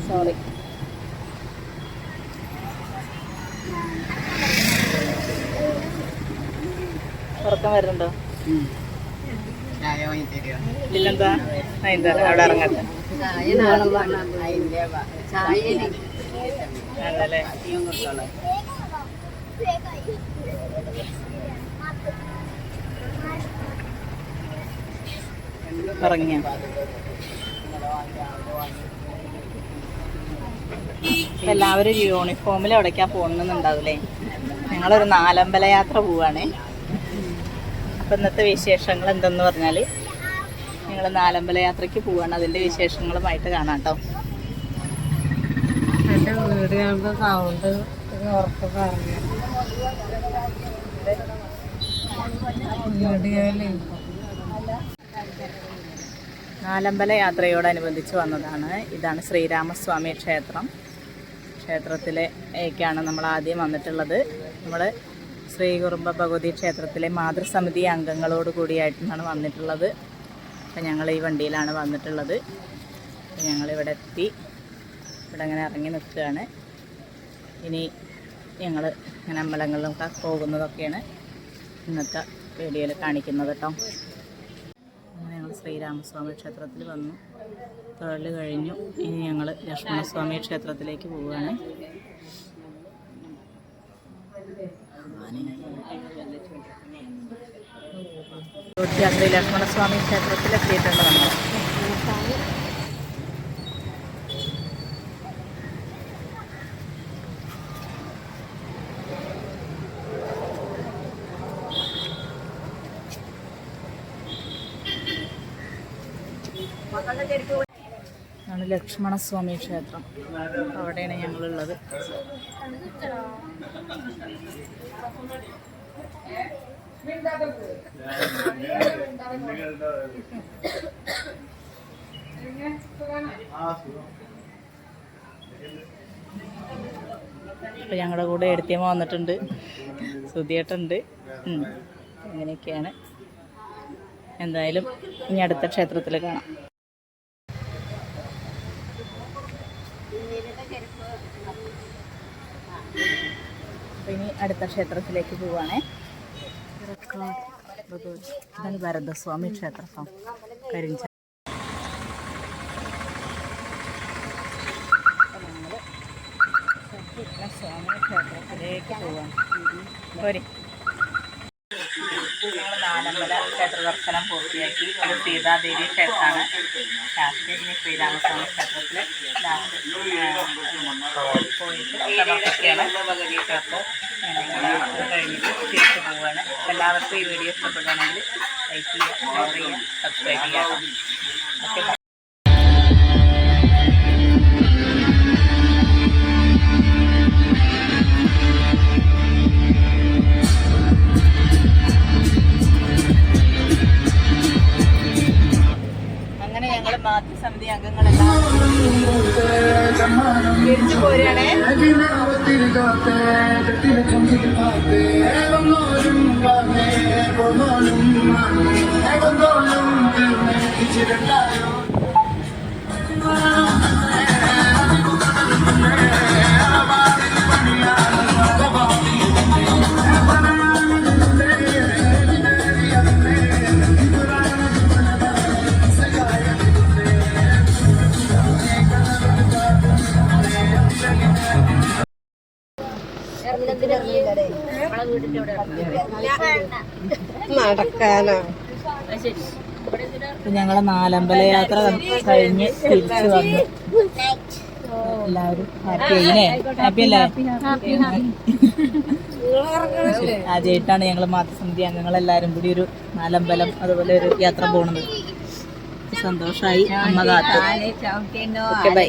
Sorry. ഉറക്കം വരുന്നുണ്ടോ? ഇല്ലെന്താ എന്താ അവിടെ ഇറങ്ങട്ടെ. അതല്ലേ ഇറങ്ങിയ എല്ലാവരും യൂണിഫോമിൽ എവിടേക്കാ പോകുന്നുണ്ടാവില്ലേ? ഞങ്ങളൊരു നാലമ്പല യാത്ര പോവാണേ. അപ്പം ഇന്നത്തെ വിശേഷങ്ങൾ എന്തെന്ന് പറഞ്ഞാൽ ഞങ്ങൾ നാലമ്പല യാത്രയ്ക്ക് പോവാണ്. അതിൻ്റെ വിശേഷങ്ങളുമായിട്ട് കാണാം കേട്ടോ. എൻ്റെ വീട് കാണുമ്പോൾ സൗണ്ട് ഉറപ്പ് പറഞ്ഞു. നാലമ്പല യാത്രയോടനുബന്ധിച്ച് വന്നതാണ്. ഇതാണ് ശ്രീരാമസ്വാമി ക്ഷേത്രം. ക്ഷേത്രത്തിലേക്കാണ് നമ്മൾ ആദ്യം വന്നിട്ടുള്ളത്. നമ്മൾ ശ്രീ കുറുമ്പ ഭഗവതി ക്ഷേത്രത്തിലെ മാതൃസമിതി അംഗങ്ങളോട് കൂടിയായിട്ടാണ് വന്നിട്ടുള്ളത്. അപ്പം ഞങ്ങൾ ഈ വണ്ടിയിലാണ് വന്നിട്ടുള്ളത്. ഞങ്ങളിവിടെ എത്തി. ഇവിടെ അങ്ങനെ ഇറങ്ങി നിൽക്കുകയാണ്. ഇനി ഞങ്ങൾ ഇങ്ങനെ അമ്പലങ്ങളിലൊക്കെ പോകുന്നതൊക്കെയാണ് ഇന്നത്തെ വീഡിയോയിൽ കാണിക്കുന്നത് കേട്ടോ. അങ്ങനെ ഞങ്ങൾ ശ്രീരാമസ്വാമി ക്ഷേത്രത്തിൽ വന്നു, തൊഴിൽ കഴിഞ്ഞു. ഇനി ഞങ്ങൾ ലക്ഷ്മണസ്വാമി ക്ഷേത്രത്തിലേക്ക് പോവുകയാണ്. യാത്ര ലക്ഷ്മണസ്വാമി ക്ഷേത്രത്തിലെത്തിയിട്ടുണ്ട് നമ്മൾ. ആണ് ലക്ഷ്മണസ്വാമി ക്ഷേത്രം. അവിടെയാണ് ഞങ്ങളുള്ളത്. അപ്പം ഞങ്ങളുടെ കൂടെ എടുത്തിയമ്മ വന്നിട്ടുണ്ട്, സുധിയേട്ടുണ്ട്. അങ്ങനെയൊക്കെയാണ്. എന്തായാലും ഇനി അടുത്ത ക്ഷേത്രത്തിൽ കാണാം. അപ്പം ഇനി അടുത്ത ക്ഷേത്രത്തിലേക്ക് പോവുകയാണേ. ഇതാണ് ഭരതസ്വാമി ക്ഷേത്രം, കരിഞ്ച. സ്വാമി ക്ഷേത്രത്തിലേക്ക് പോവാണ്. പോരി. ഞങ്ങൾ നാലമ്പല ക്ഷേത്ര ദർശനം പൂർത്തിയാക്കി. അത് സീതാദേവി ക്ഷേത്രമാണ്. ലാസ്റ്റ് ഇനി ശ്രീരാമസ്വാമി ക്ഷേത്രത്തിൽ പോയിട്ട് സമർപ്പിക്കുകയാണ്. അപ്പോൾ അത് കഴിഞ്ഞിട്ട് തിരിച്ചു പോവുകയാണ്. എല്ലാവർക്കും ഈ വീഡിയോ ഇഷ്ടപ്പെടുകയാണെങ്കിൽ ലൈക്ക് ചെയ്യുക, ഷെയർ ചെയ്യുക, സബ്സ്ക്രൈബ് ചെയ്യാം. ഓക്കെ. മാതൃസമിതി അംഗങ്ങളെല്ലാം തിരിച്ചു പോരുകയാണേ. നടക്കാനോ? ഞങ്ങളെ നാലമ്പല യാത്ര കഴിഞ്ഞ് തിരിച്ചു വന്നു. എല്ലാവരും ഹാപ്പിയായില്ലേ? ഹാപ്പിയല്ലേ? ആദ്യമായിട്ടാണ് ഞങ്ങൾ മാതൃസമിതി അംഗങ്ങളെല്ലാവരും കൂടി ഒരു നാലമ്പലം അതുപോലെ ഒരു യാത്ര പോകുന്നത്. സന്തോഷമായി. അമ്മ കാത്തു. ബൈ.